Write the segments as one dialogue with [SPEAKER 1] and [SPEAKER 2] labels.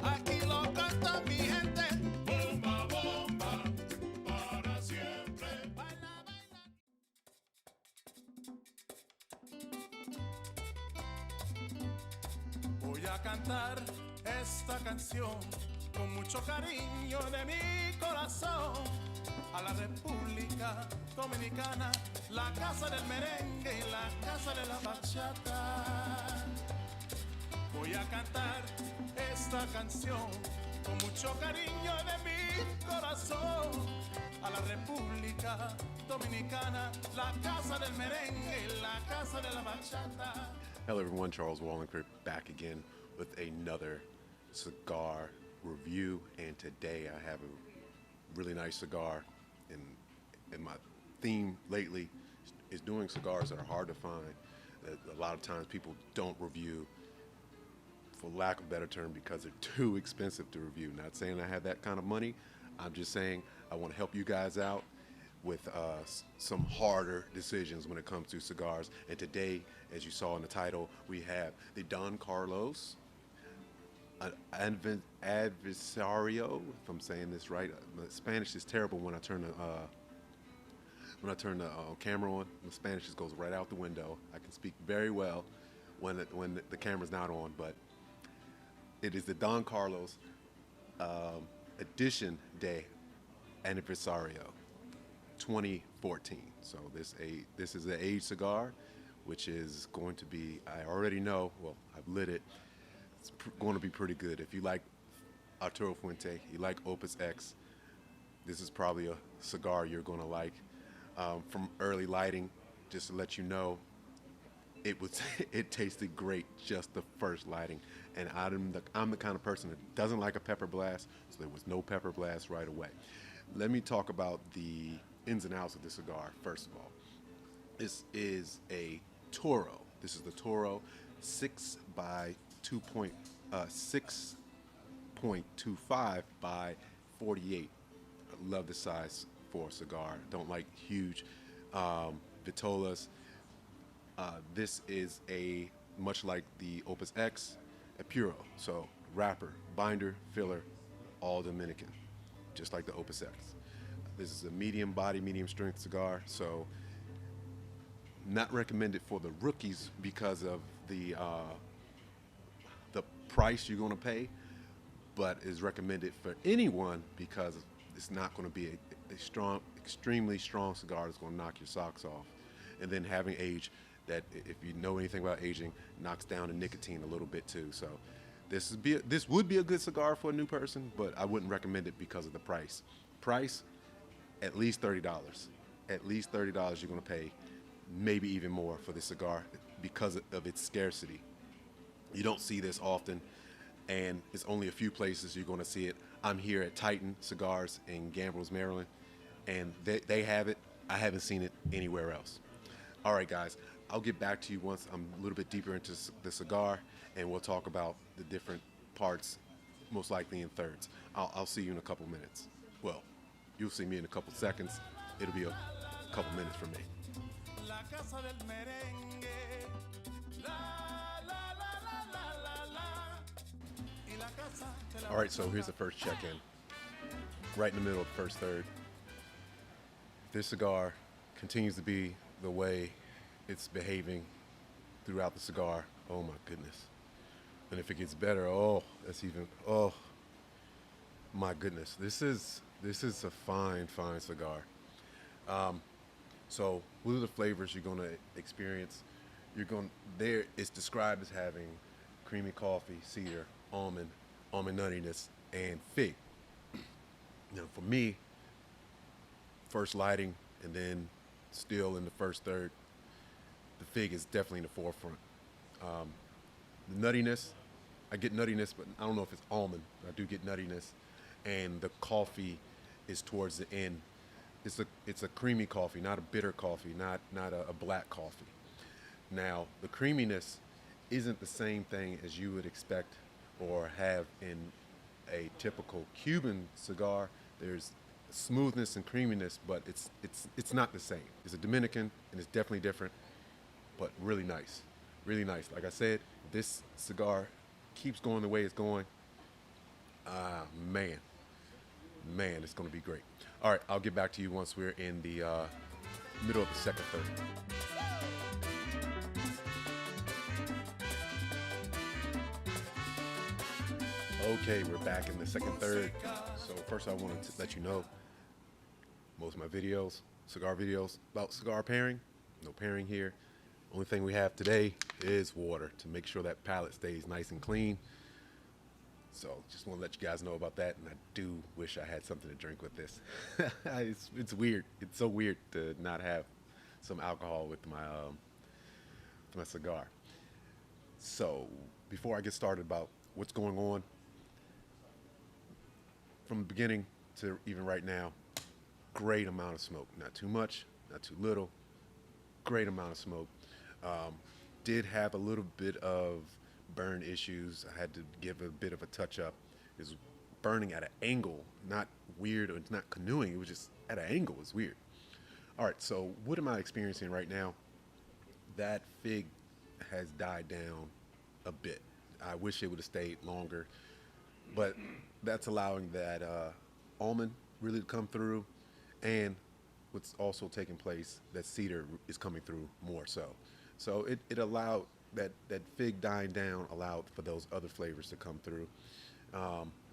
[SPEAKER 1] Aquí lo canta mi gente. Bomba, bomba, para siempre. Baila, baila. Voy a cantar esta canción con mucho cariño de mi corazón a la República Dominicana, la casa del merengue y la casa de la bachata. Voy a cantar esta canción con mucho cariño de mi corazón a la República Dominicana, la casa del merengue y la casa de la bachata.
[SPEAKER 2] Hello everyone, Charles Walhingford back again with another cigar review, and today I have a really nice cigar, and my theme lately is doing cigars that are hard to find, that a lot of times people don't review, for lack of a better term, because they're too expensive to review. Not saying I have that kind of money, I'm just saying I want to help you guys out with some harder decisions when it comes to cigars. And today, as you saw in the title, we have the Don Carlos Adversario, if I'm saying this right. My Spanish is terrible when I turn the camera on. The Spanish just goes right out the window. I can speak very well when the camera's not on, but it is the Don Carlos Edicion De Anniversario 2014. So this is an aged cigar, which is going to be, I already know, well, I've lit it, it's going to be pretty good. If you like Arturo Fuente, you like OpusX, this is probably a cigar you're going to like. From early lighting, just to let you know, it tasted great just the first lighting, and I'm the kind of person that doesn't like a pepper blast, so there was no pepper blast right away. Let me talk about the ins and outs of the cigar. First of all, this is a Toro. This is the Toro 6.25 by 48. I love the size for a cigar. Don't like huge vitolas. This is a, much like the Opus X, a Puro. So wrapper, binder, filler, all Dominican, just like the Opus X. This is a medium body, medium strength cigar, so not recommended for the rookies because of the price you're going to pay, but is recommended for anyone because it's not going to be a strong, extremely strong cigar that's going to knock your socks off. And then having age, that, if you know anything about aging, knocks down the nicotine a little bit too. So this would be a good cigar for a new person, but I wouldn't recommend it because of the price. Price, at least $30. At least $30 you're going to pay, maybe even more for this cigar because of its scarcity. You don't see this often, and it's only a few places you're going to see it. I'm here at Titan Cigars in Gambrills, Maryland, and they have it. I haven't seen it anywhere else. All right, guys, I'll get back to you once I'm a little bit deeper into the cigar, and we'll talk about the different parts, most likely in thirds. I'll see you in a couple minutes. Well, you'll see me in a couple seconds. It'll be a couple minutes from me.
[SPEAKER 1] La casa del merengue. La, la, la, la, la, la, la. Y la casa de la
[SPEAKER 2] All right, so here's the first check-in. Right in the middle of the first third. This cigar continues to be the way it's behaving throughout the cigar. Oh my goodness. And if it gets better, oh, that's even, oh my goodness. This is a fine cigar. So what are the flavors you're going to experience? It's described as having creamy coffee, cedar, almond nuttiness, and fig. Now for me, first lighting and then still in the first third, the fig is definitely in the forefront. The nuttiness, I get nuttiness, but I don't know if it's almond. I do get nuttiness, and the coffee is towards the end. It's a creamy coffee, not a bitter coffee, not a black coffee. Now, the creaminess isn't the same thing as you would expect or have in a typical Cuban cigar. There's smoothness and creaminess, but it's not the same. It's a Dominican, and it's definitely different, but really nice. Really nice. Like I said, this cigar keeps going the way it's going. Man, man, it's going to be great. All right, I'll get back to you once we're in the middle of the second third. Okay, we're back in the second third. So first I wanted to let you know, most of my videos, cigar videos about cigar pairing, no pairing here. Only thing we have today is water to make sure that palate stays nice and clean. So just want to let you guys know about that, and I do wish I had something to drink with this. It's weird. It's so weird to not have some alcohol with my cigar. So before I get started about what's going on, from the beginning to even right now, great amount of smoke. Not too much, not too little. Great amount of smoke. Did have a little bit of burn issues. I had to give a bit of a touch up. It was burning at an angle, not weird, or it's not canoeing. It was just at an angle. It's weird. All right, so what am I experiencing right now? That fig has died down a bit. I wish it would have stayed longer, but that's allowing that almond really to come through, and what's also taking place, that cedar is coming through more so. So it allowed that fig dying down, allowed for those other flavors to come through,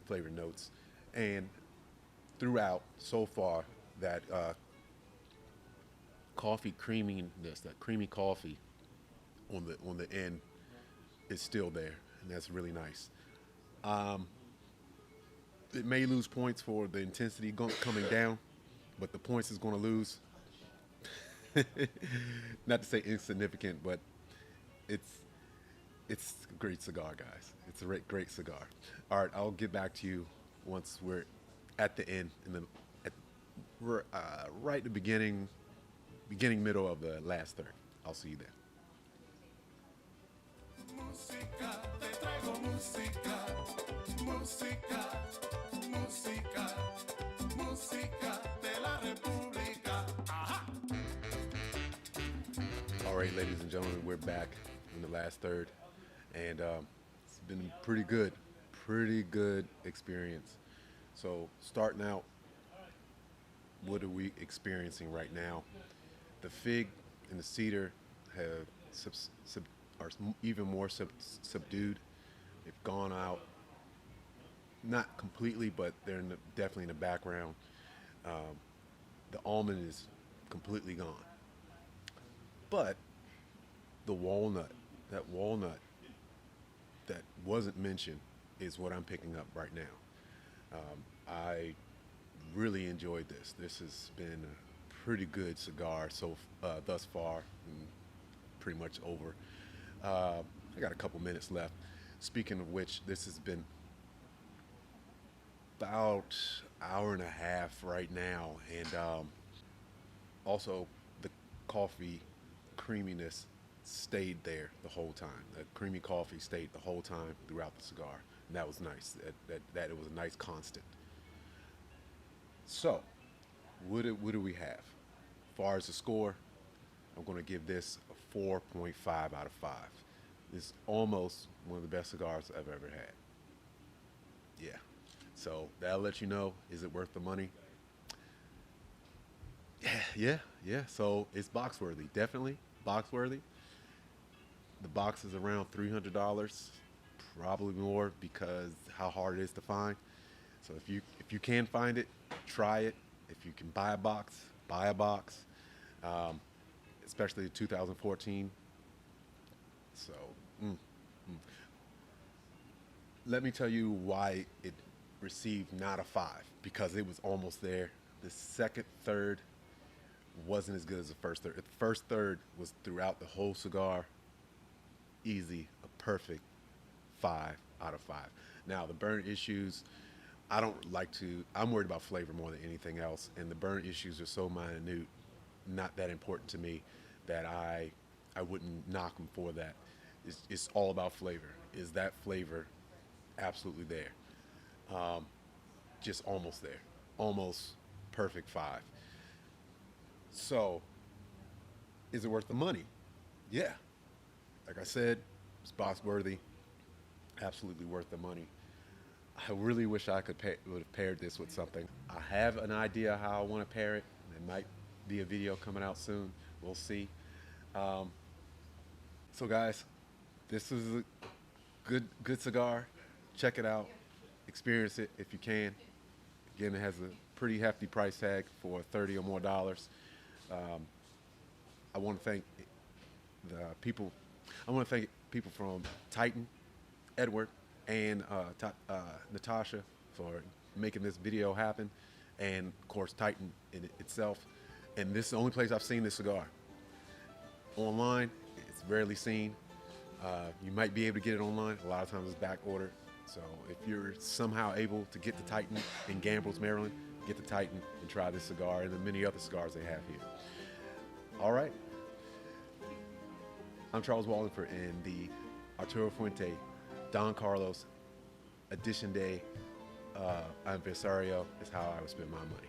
[SPEAKER 2] flavor notes, and throughout so far that coffee creaminess, that creamy coffee on the end is still there, and that's really nice. It may lose points for the intensity coming down, but the points is going to lose. Not to say insignificant, but it's a great cigar, guys. It's a great cigar. All right, I'll get back to you once we're at the end, and we're right at the beginning, middle of the last third. I'll see you there.
[SPEAKER 1] Música, te traigo música, música, música, música de la República. Ajá.
[SPEAKER 2] All right, ladies and gentlemen, we're back in the last third, and it's been pretty good experience. So starting out, what are we experiencing right now? The fig and the cedar have are even more subdued. They've gone out, not completely, but they're definitely in the background. The almond is completely gone. But the walnut, that wasn't mentioned, is what I'm picking up right now. I really enjoyed this. This has been a pretty good cigar thus far, and pretty much over. I got a couple minutes left. Speaking of which, this has been about hour and a half right now, and also the coffee creaminess stayed there the whole time. The creamy coffee stayed the whole time throughout the cigar, and that was nice. That it was a nice constant. So, what do we have? As far as the score, I'm going to give this a 4.5 out of 5. It's almost one of the best cigars I've ever had. Yeah. So that'll let you know, is it worth the money? Yeah. So it's box worthy, definitely box worthy. The box is around $300, probably more because how hard it is to find. So if you can find it, try it. If you can buy a box, buy a box. Especially 2014. So, let me tell you why it received not a 5, because it was almost there. The second third wasn't as good as the first third. The first third was throughout the whole cigar, easy, a perfect 5 out of 5. Now, the burn issues, I'm worried about flavor more than anything else, and the burn issues are so minute, not that important to me, that I wouldn't knock them for that. It's all about flavor. Is that flavor absolutely there? Just almost there. Almost perfect 5. So, is it worth the money? Yeah. Like I said, it's box worthy. Absolutely worth the money. I really wish I would have paired this with something. I have an idea how I want to pair it. There might be a video coming out soon. We'll see. So guys, this is a good cigar. Check it out. Experience it if you can. Again, it has a pretty hefty price tag for $30 or more. I want to thank the people. I want to thank people from Titan, Edward, and Natasha for making this video happen, and of course Titan in itself. And this is the only place I've seen this cigar. Online, it's rarely seen. You might be able to get it online. A lot of times it's back ordered. So if you're somehow able to get the Titan in Gambrills, Maryland, get the Titan and try this cigar and the many other cigars they have here. All right. I'm Charles Walhingford, and the Arturo Fuente Don Carlos Edicion De Anniversario is how I would spend my money.